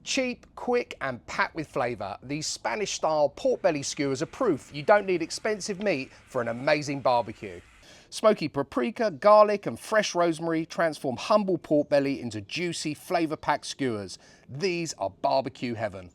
Cheap, quick and packed with flavour, these Spanish-style pork belly skewers are proof you don't need expensive meat for an amazing barbecue. Smoky paprika, garlic and fresh rosemary transform humble pork belly into juicy, flavour-packed skewers. These are barbecue heaven.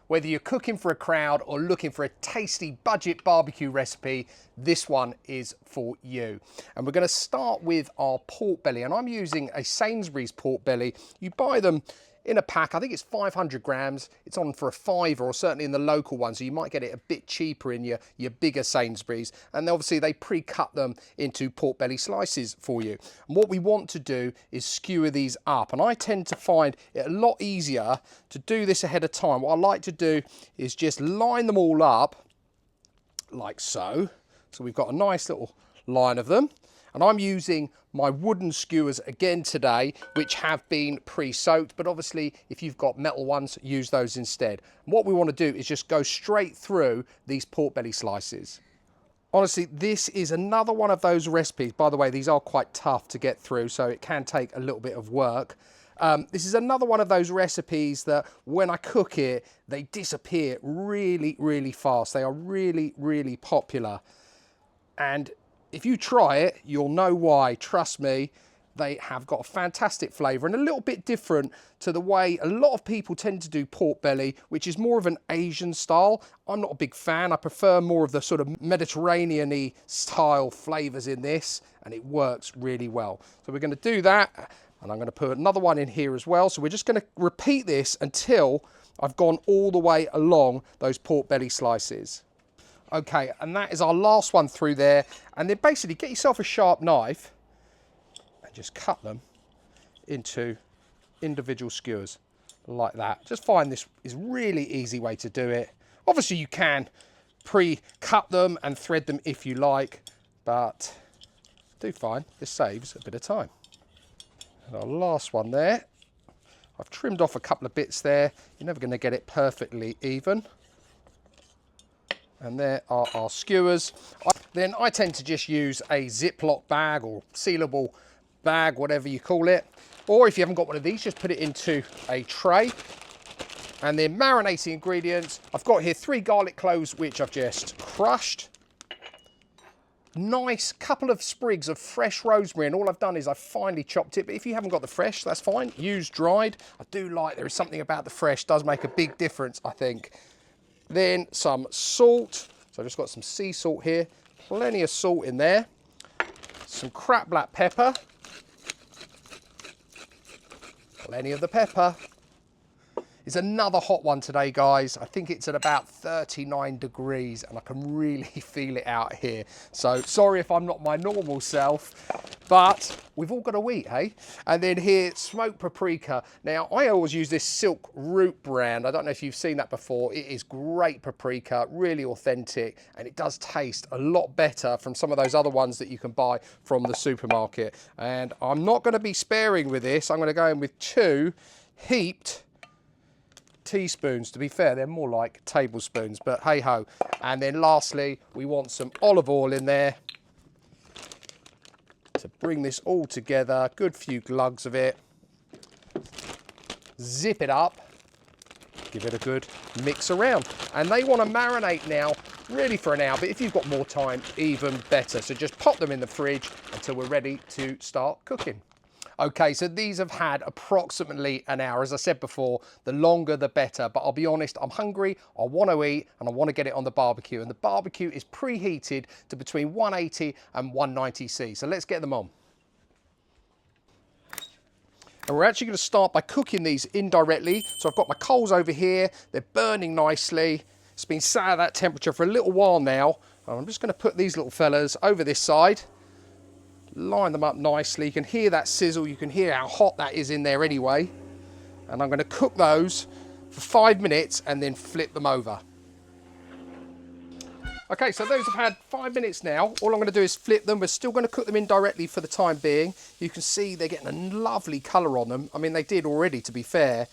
Whether you're cooking for a crowd or looking for a tasty budget barbecue recipe, this one is for you. And we're going to start with our pork belly, and I'm using a Sainsbury's pork belly. You buy them in a pack, I think it's 500 grams. It's on for a £5 or certainly in the local one, so you might get it a bit cheaper in your bigger Sainsbury's. And obviously they pre-cut them into pork belly slices for you. And what we want to do is skewer these up. And I tend to find it a lot easier to do this ahead of time. What I like to do is just line them all up like so. So we've got a nice little line of them. And I'm using my wooden skewers again today, which have been pre-soaked, but obviously if you've got metal ones, use those instead. And what we want to do is just go straight through these pork belly slices. Honestly, this is another one of those recipes. By the way, these are quite tough to get through, so it can take a little bit of work. This is another one of those recipes that when I cook it, they disappear really, really fast. They are really, really popular. And if you try it, you'll know why. Trust me, they have got a fantastic flavour and a little bit different to the way a lot of people tend to do pork belly, which is more of an Asian style. I'm not a big fan. I prefer more of the sort of Mediterranean-y style flavours in this, and it works really well. So we're going to do that, and I'm going to put another one in here as well. So we're just going to repeat this until I've gone all the way along those pork belly slices. Okay, and that is our last one through there. And then basically get yourself a sharp knife and just cut them into individual skewers like that. Just find this is really easy way to do it. Obviously you can pre-cut them and thread them if you like, but do find this saves a bit of time. And our last one there, I've trimmed off a couple of bits there. You're never going to get it perfectly even. And there are our skewers. Then I tend to just use a Ziploc bag or sealable bag, whatever you call it. Or if you haven't got one of these, just put it into a tray. And then marinating ingredients. I've got here 3 garlic cloves, which I've just crushed. Nice couple of sprigs of fresh rosemary, and all I've done is I've finely chopped it. But if you haven't got the fresh, that's fine. Use dried. I do like, there is something about the fresh, does make a big difference, I think. Then some salt. So I've just got some sea salt here. Plenty of salt in there. Some cracked black pepper. Plenty of the pepper. It's another hot one today, guys. I think it's at about 39 degrees and I can really feel it out here. So sorry if I'm not my normal self, but we've all got to eat, hey? And then here, smoked paprika. Now, I always use this Silk Root brand. I don't know if you've seen that before. It is great paprika, really authentic, and it does taste a lot better from some of those other ones that you can buy from the supermarket. And I'm not going to be sparing with this. I'm going to go in with 2 heaped teaspoons. To be fair, they're more like tablespoons, but hey ho. And then lastly, we want some olive oil in there to bring this all together. Good few glugs of it. Zip it up, give it a good mix around. And they want to marinate now really for an hour, but if you've got more time, even better. So just pop them in the fridge until we're ready to start cooking. Okay, so these have had approximately an hour. As I said before, the longer the better, but I'll be honest, I'm hungry, I want to eat, and I want to get it on the barbecue. And the barbecue is preheated to between 180 and 190 C. So let's get them on. And we're actually going to start by cooking these indirectly. So I've got my coals over here, they're burning nicely. It's been sat at that temperature for a little while now. And I'm just going to put these little fellas over this side. Line them up nicely. You can hear that sizzle. You can hear how hot that is in there anyway. And I'm going to cook those for 5 minutes and then flip them over. Okay, so those have had 5 minutes now. All I'm going to do is flip them. We're still going to cook them indirectly for the time being. You can see they're getting a lovely colour on them. I mean, they did already, to be fair.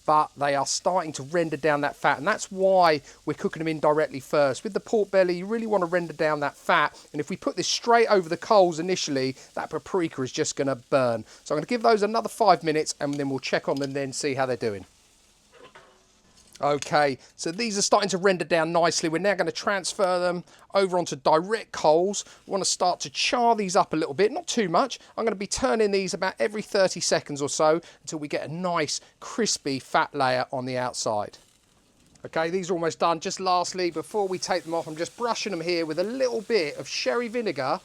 But they are starting to render down that fat, and that's why we're cooking them indirectly first. With the pork belly, you really want to render down that fat, and if we put this straight over the coals initially, that paprika is just going to burn. So I'm going to give those another 5 minutes, and then we'll check on them and then see how they're doing. Okay, so these are starting to render down nicely. We're now going to transfer them over onto direct coals. We want to start to char these up a little bit, not too much. I'm going to be turning these about every 30 seconds or so until we get a nice crispy fat layer on the outside. Okay, these are almost done. Just lastly, before we take them off, I'm just brushing them here with a little bit of sherry vinegar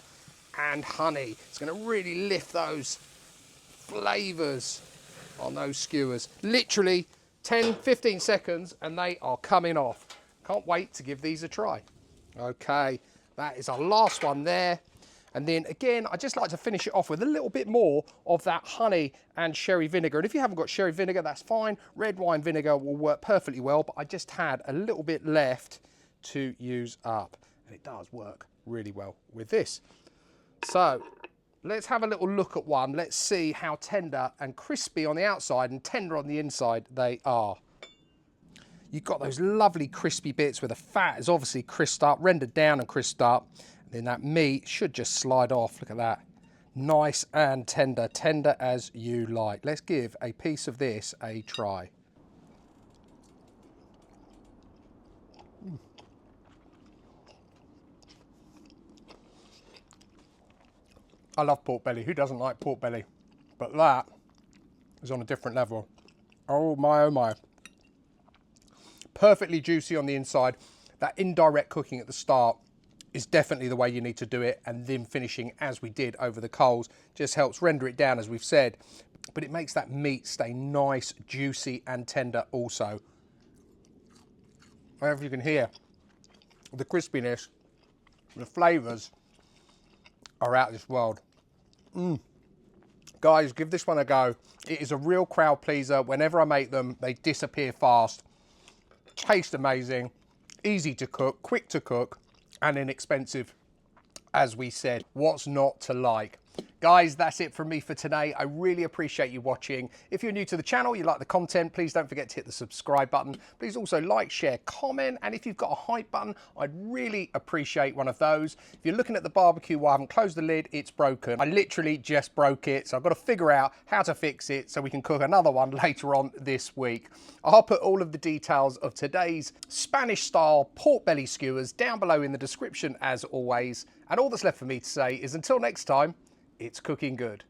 and honey. It's going to really lift those flavours on those skewers. Literally 10, 15 seconds and they are coming off. Can't wait to give these a try. Okay, that is our last one there. And then again, I just like to finish it off with a little bit more of that honey and sherry vinegar. And if you haven't got sherry vinegar, that's fine. Red wine vinegar will work perfectly well, but I just had a little bit left to use up. And it does work really well with this. So let's have a little look at one. Let's see how tender and crispy on the outside and tender on the inside they are. You've got those lovely crispy bits where the fat is obviously crisped up, rendered down and crisped up. And then that meat should just slide off. Look at that. Nice and tender, tender as you like. Let's give a piece of this a try. I love pork belly. Who doesn't like pork belly? But that is on a different level. Oh my, oh my. Perfectly juicy on the inside. That indirect cooking at the start is definitely the way you need to do it, and then finishing as we did over the coals just helps render it down, as we've said, but it makes that meat stay nice, juicy and tender also. As you can hear, the crispiness, the flavours are out of this world. Guys, give this one a go. It is a real crowd pleaser. Whenever I make them, they disappear fast. Taste amazing, easy to cook, quick to cook, and inexpensive, as we said. What's not to like? Guys, that's it from me for today. I really appreciate you watching. If you're new to the channel, you like the content, please don't forget to hit the subscribe button. Please also like, share, comment, and if you've got a hype button, I'd really appreciate one of those. If you're looking at the barbecue while I haven't closed the lid, it's broken. I literally just broke it, so I've got to figure out how to fix it so we can cook another one later on this week. I'll put all of the details of today's Spanish-style pork belly skewers down below in the description as always. And all that's left for me to say is until next time, it's cooking good.